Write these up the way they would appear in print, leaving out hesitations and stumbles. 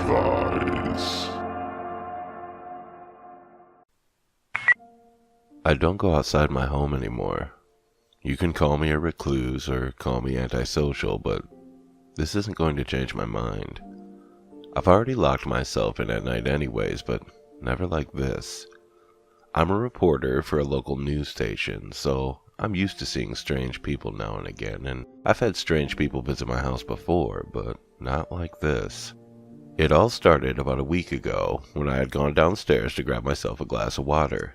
advise. I don't go outside my home anymore. You can call me a recluse or call me antisocial, but this isn't going to change my mind. I've already locked myself in at night anyways, but never like this. I'm a reporter for a local news station, so I'm used to seeing strange people now and again, and I've had strange people visit my house before, but not like this. It all started about a week ago when I had gone downstairs to grab myself a glass of water.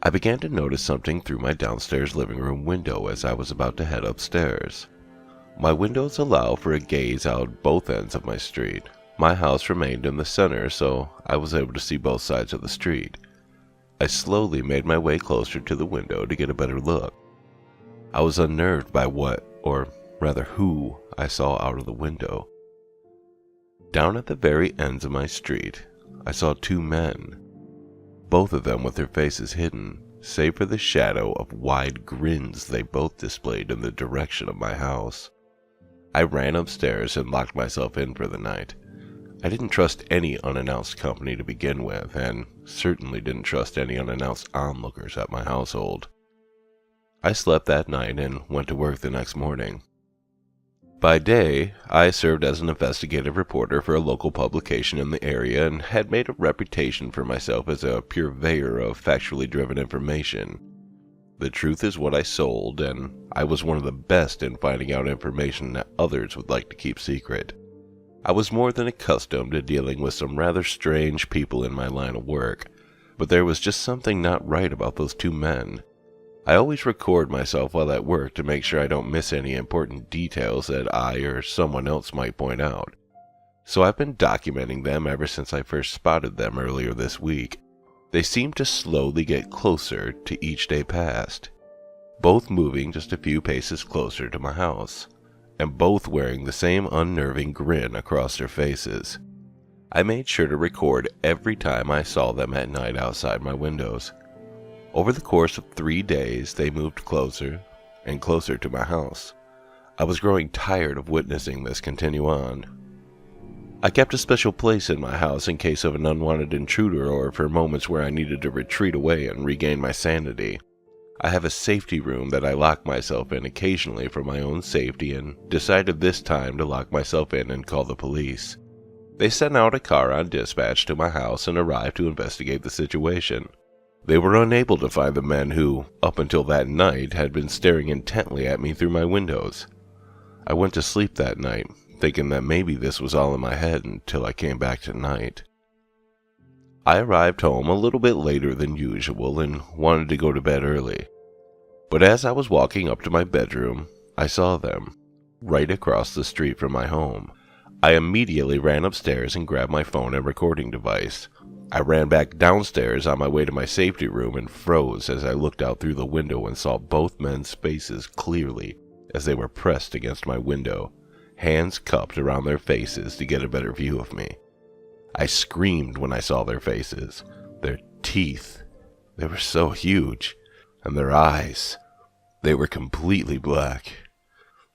I began to notice something through my downstairs living room window as I was about to head upstairs. My windows allow for a gaze out both ends of my street. My house remained in the center, so I was able to see both sides of the street. I slowly made my way closer to the window to get a better look. I was unnerved by what, or rather who, I saw out of the window. Down at the very ends of my street, I saw two men, both of them with their faces hidden, save for the shadow of wide grins they both displayed in the direction of my house. I ran upstairs and locked myself in for the night. I didn't trust any unannounced company to begin with, and certainly didn't trust any unannounced onlookers at my household. I slept that night and went to work the next morning. By day, I served as an investigative reporter for a local publication in the area and had made a reputation for myself as a purveyor of factually driven information. The truth is what I sold, and I was one of the best in finding out information that others would like to keep secret. I was more than accustomed to dealing with some rather strange people in my line of work, but there was just something not right about those two men. I always record myself while at work to make sure I don't miss any important details that I or someone else might point out. So I've been documenting them ever since I first spotted them earlier this week. They seemed to slowly get closer to each day past, both moving just a few paces closer to my house, and both wearing the same unnerving grin across their faces. I made sure to record every time I saw them at night outside my windows. Over the course of 3 days, they moved closer and closer to my house. I was growing tired of witnessing this continue on. I kept a special place in my house in case of an unwanted intruder or for moments where I needed to retreat away and regain my sanity. I have a safety room that I lock myself in occasionally for my own safety and decided this time to lock myself in and call the police. They sent out a car on dispatch to my house and arrived to investigate the situation. They were unable to find the men who, up until that night, had been staring intently at me through my windows. I went to sleep that night, thinking that maybe this was all in my head until I came back tonight. I arrived home a little bit later than usual and wanted to go to bed early. But as I was walking up to my bedroom, I saw them, right across the street from my home. I immediately ran upstairs and grabbed my phone and recording device. I ran back downstairs on my way to my safety room and froze as I looked out through the window and saw both men's faces clearly as they were pressed against my window, hands cupped around their faces to get a better view of me. I screamed when I saw their faces, their teeth. They were so huge, and their eyes. They were completely black.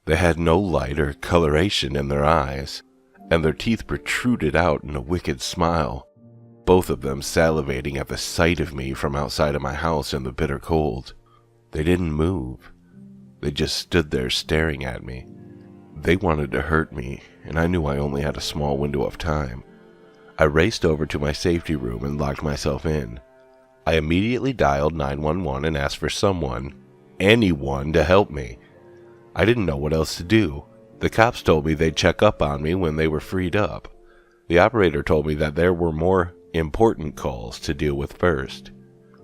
They had no light or coloration in their eyes, and their teeth protruded out in a wicked smile, both of them salivating at the sight of me from outside of my house in the bitter cold. They didn't move. They just stood there staring at me. They wanted to hurt me, and I knew I only had a small window of time. I raced over to my safety room and locked myself in. I immediately dialed 911 and asked for someone, anyone, to help me. I didn't know what else to do. The cops told me they'd check up on me when they were freed up. The operator told me that there were more important calls to deal with first.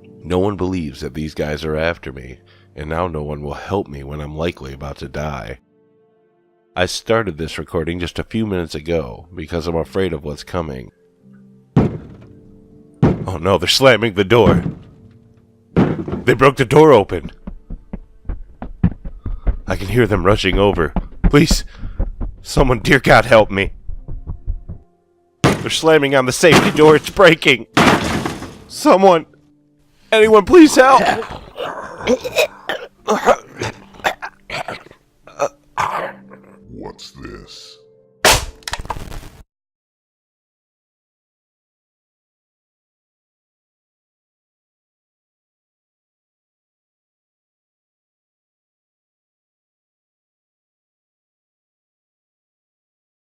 No one believes that these guys are after me, and now no one will help me when I'm likely about to die. I started this recording just a few minutes ago because I'm afraid of what's coming. Oh no, they're slamming the door. They broke the door open. I can hear them rushing over. Please, someone, dear God, help me. They're slamming on the safety door. It's breaking. Someone, anyone, please help. What's this?